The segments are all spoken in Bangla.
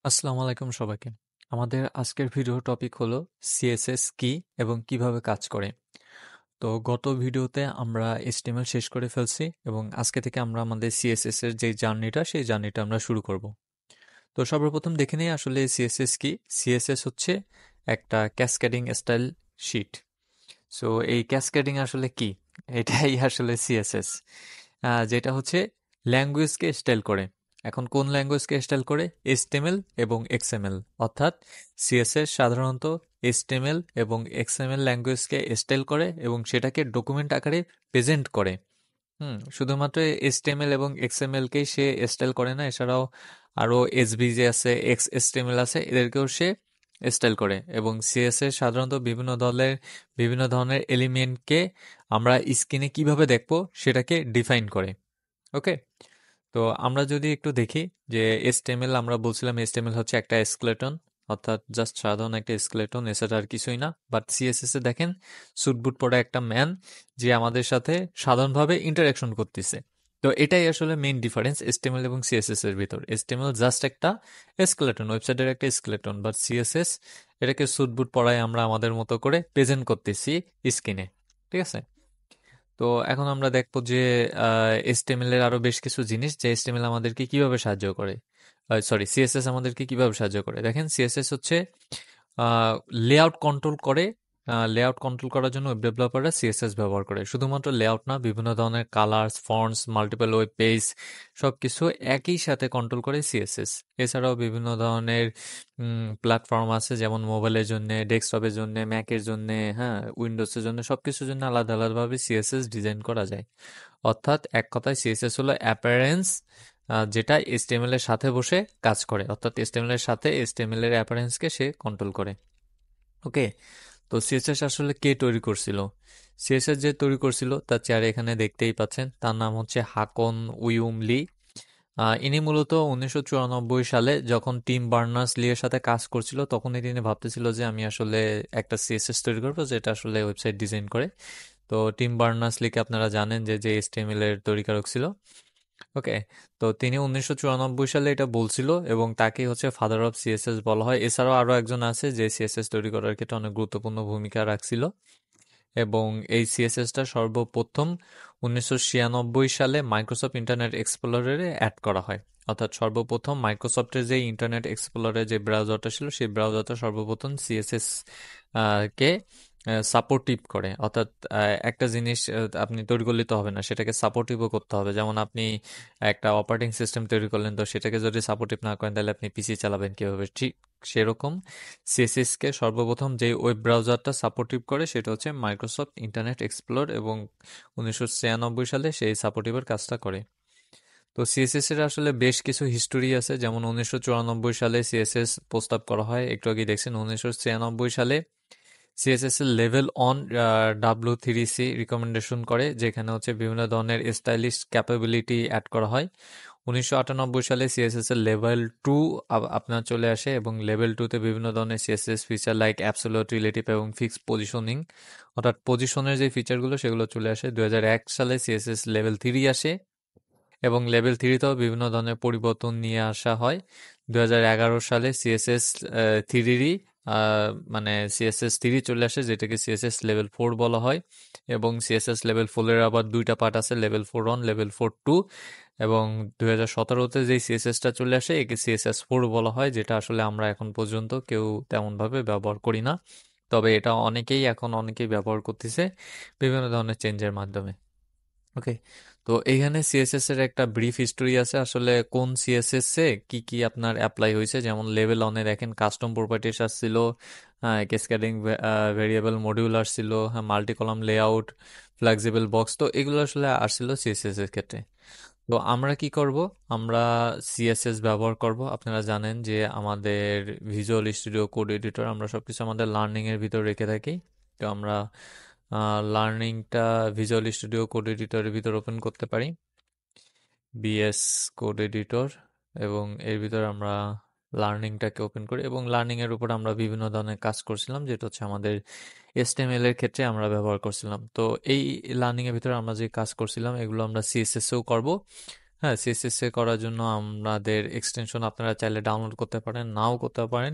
আসসালামু আলাইকুম সবাইকে। আমাদের আজকের ভিডিও টপিক হলো সিএসএস কি এবং কিভাবে কাজ করে। তো গত ভিডিওতে আমরা HTML শেষ করে ফেলছি এবং আজকে থেকে আমরা আমাদের সিএসএস এর যে জার্নিটা সেই জার্নিটা আমরা শুরু করব। তো সর্বপ্রথম দেখে নিই আসলে সিএসএস কি। সিএসএস হচ্ছে একটা ক্যাসকেডিং স্টাইল শিট। সো এই ক্যাসকেডিং আসলে কি? এটাই আসলে সিএসএস, যেটা হচ্ছে ল্যাঙ্গুয়েজকে স্টাইল করে। এখন কোন ল্যাঙ্গুয়েজকে স্টাইল করে? HTML এবং XML। অর্থাৎ সিএসএস সাধারণত HTML এবং XML ল্যাঙ্গুয়েজকে স্টাইল করে এবং সেটাকে ডকুমেন্ট আকারে প্রেজেন্ট করে। শুধুমাত্র HTML এবং XML কেই সে স্টাইল করে না, এছাড়াও আরো এসভিজে আছে, XHTML আছে, এদেরকেও সে স্টাইল করে। এবং সিএসএস সাধারণত বিভিন্ন ধরনের এলিমেন্টকে আমরা স্ক্রিনে কিভাবে দেখবো সেটাকে ডিফাইন করে। ওকে, তো আমরা যদি একটু দেখি যে HTML, আমরা বলছিলাম HTML হচ্ছে একটা স্কেলেটন, অর্থাৎ জাস্ট সাধারণ একটা স্কেলেটন, এছাড়া আর কিছুই না। বাট সিএসএস এ দেখেন স্যুটবুট পরা একটা ম্যান যে আমাদের সাথে সাধারণভাবে ইন্টারাকশন করতেছে। তো এটাই আসলে মেইন ডিফারেন্স HTML এবং সিএসএস এর ভিতর। HTML জাস্ট একটা স্কেলেটন, ওয়েবসাইটের একটা স্কেলেটন, বাট সিএসএস এটাকে স্যুটবুট পরায় আমরা আমাদের মতো করে প্রেজেন্ট করতেছি স্ক্রিনে। ঠিক আছে, তো এখন আমরা দেখবো যে HTML এর আরো বেশ কিছু জিনিস, যে HTML আমাদেরকে কিভাবে সাহায্য করে, সরি সিএসএস আমাদেরকে কিভাবে সাহায্য করে। দেখেন সিএসএস হচ্ছে লেআউট কন্ট্রোল করে। লেআউট কন্ট্রোল করার জন্য ওয়েব ডেভেলপাররা সিএসএস ব্যবহার করে। শুধুমাত্র লেআউট না, বিভিন্ন ধরনের colours, fonts, multiple web page সবকিছু একই সাথে কন্ট্রোল করে সিএসএস। এছাড়াও বিভিন্ন ধরনের প্ল্যাটফর্ম আছে, যেমন মোবাইলের জন্য, ডেস্কটপের জন্য, ম্যাকের জন্য, হ্যাঁ, উইন্ডোজের জন্য, সবকিছুর জন্য আলাদা আলাদাভাবে সিএসএস ডিজাইন করা যায়। অর্থাৎ এক কথায় সিএসএস হলো অ্যাপারেন্স, যেটা HTML এর সাথে বসে কাজ করে। অর্থাৎ HTML এর সাথে HTML এর অ্যাপারেন্সকে সে কন্ট্রোল করে। ওকে, তো সিএসএস আসলে কে তৈরি করছিল? সিএসএস যে তৈরি করছিল তার চেহারা এখানে দেখতেই পাচ্ছেন, তার নাম হচ্ছে হাকন উইউম লি। ইনি মূলত 1994 সালে যখন টিম বার্নার্স লি এর সাথে কাজ করছিল, তখনই তিনি ভাবতেছিল যে আমি আসলে একটা সিএসএস তৈরি করবো যেটা আসলে ওয়েবসাইট ডিজাইন করে। তো টিম বার্নার্স লিকে আপনারা জানেন যে যে HTML এর তৈরিকারক ছিল। ওকে, তো তিনি 1994 সালে এটা বলছিল এবং তাকে হচ্ছে ফাদার অফ সিএসএস বলা হয়। এছাড়াও আরো একজন আছে যে সিএসএস তৈরি করার ক্ষেত্রে অনেক গুরুত্বপূর্ণ ভূমিকা রাখছিল। এবং এই সিএসএসটা সর্বপ্রথম 1996 সালে মাইক্রোসফট ইন্টারনেট এক্সপ্লোরারে অ্যাড করা হয়। অর্থাৎ সর্বপ্রথম মাইক্রোসফটের যে ইন্টারনেট এক্সপ্লোরারে যে ব্রাউজারটা ছিল, সেই ব্রাউজারটা সর্বপ্রথম সিএসএস কে সাপোর্টিভ করে। অর্থাৎ একটা জিনিস আপনি তৈরি করলে তো হবে না, সেটাকে সাপোর্টিভও করতে হবে। যেমন আপনি একটা অপারেটিং সিস্টেম তৈরি করলেন, তো সেটাকে যদি সাপোর্টিভ না করেন তাহলে আপনি পিসি চালাবেন কিভাবে? ঠিক সেরকম সিএসএস কে সর্বপ্রথম যে ওয়েব ব্রাউজারটা সাপোর্টিভ করে সেটা হচ্ছে মাইক্রোসফট ইন্টারনেট এক্সপ্লোর, এবং 1996 সালে সেই সাপোর্টিভের কাজটা করে। তো সিএসএস এর আসলে বেশ কিছু হিস্টোরি আছে। যেমন 1994 সালে সিএসএস প্রস্তাব করা হয়, একটু আগে দেখছেন। 1996 সালে সিএসএস এর লেভেল অন W3C রিকমেন্ডেশন করে, যেখানে হচ্ছে বিভিন্ন ধরনের স্টাইলিশ ক্যাপাবিলিটি অ্যাড করা হয়। 1998 সালে সিএসএস এর লেভেল 2 আপনার চলে আসে, এবং লেভেল 2 তে বিভিন্ন ধরনের CSS feature like absolute, relative এবং ফিক্সড পজিশনিং, অর্থাৎ পজিশনের যে ফিচারগুলো সেগুলো চলে আসে। 2001 সালে সিএসএস লেভেল 3 আসে এবং লেভেল 3তেও বিভিন্ন ধরনের পরিবর্তন নিয়ে আসা হয়। 2011 সালে সিএসএস 3 মানে সিএসএস 3 চলে আসে, যেটাকে সিএসএস লেভেল 4 বলা হয়। এবং সিএসএস লেভেল 4 এর আবার দুইটা পার্ট আছে, লেভেল 4 অন, লেভেল 4 টু। এবং 2017তে যে সিএসএসটা চলে আসে একে সিএসএস 4 বলা হয়, যেটা আসলে আমরা এখন পর্যন্ত কেউ তেমনভাবে ব্যবহার করি না। তবে এটা অনেকেই ব্যবহার করতেছে বিভিন্ন ধরনের চেঞ্জের মাধ্যমে। ওকে, তো এইখানে সিএসএস এর একটা ব্রিফ হিস্টোরি আছে, আসলে কোন সিএসএস এ কি কি আপনার অ্যাপ্লাই হয়েছে। যেমন লেভেল অনে দেখেন কাস্টম প্রপার্টিস আসছিল, হ্যাঁ, ক্যাসকেডিং ভেরিয়েবল মডিউল আসছিল, হ্যাঁ, multi column layout, flexible box. তো এগুলো আসলে আসছিল সিএসএস এর ক্ষেত্রে। তো আমরা কি করব? আমরা সিএসএস ব্যবহার করব। আপনারা জানেন যে আমাদের ভিজুয়াল স্টুডিও কোড এডিটর আমরা সবকিছু আমাদের লার্নিং এর ভিতর রেখে থাকি। তো আমরা লার্নিংটা ভিজুয়াল স্টুডিও কোড এডিটরের ভিতর ওপেন করতে পারি, বিএস কোড এডিটর, এবং এর ভিতর আমরা লার্নিংটাকে ওপেন করি। এবং লার্নিং এর উপর আমরা বিভিন্ন ধরনের কাজ করছিলাম, যেটা হচ্ছে আমাদের HTML এর ক্ষেত্রে আমরা ব্যবহার করছিলাম। তো এই লার্নিং এর ভিতরে আমরা যে কাজ করছিলাম এগুলো আমরা সিএসএস এও করব। হ্যাঁ, সিএসএস এ করার জন্য আমাদের এক্সটেনশন আপনারা চাইলে ডাউনলোড করতে পারেন, নাও করতে পারেন,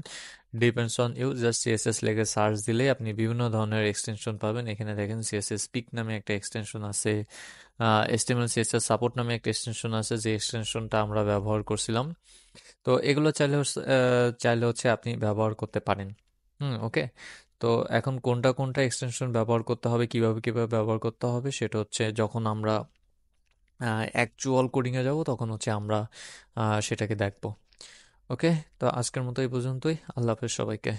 depends on you. Just CSS লেগে সার্চ দিলেই আপনি বিভিন্ন ধরনের এক্সটেনশন পাবেন। এখানে দেখেন সিএসএস পিক নামে একটা এক্সটেনশন আছে, এচটিএমএল সিএসএস সাপোর্ট নামে একটা এক্সটেনশন আছে, যে এক্সটেনশনটা আমরা ব্যবহার করছিলাম। তো এগুলো চাইলে হচ্ছে আপনি ব্যবহার করতে পারেন। ওকে। তো এখন কোনটা কোনটা এক্সটেনশন ব্যবহার করতে হবে, কিভাবে কিভাবে ব্যবহার করতে হবে, সেটা হচ্ছে যখন আমরা অ্যাকচুয়াল কোডিংয়ে যাব তখন হচ্ছে আমরা সেটাকে দেখব। ওকে। তো আজকের মতো এই পর্যন্তই। আল্লাহ হাফেজ সবাইকে।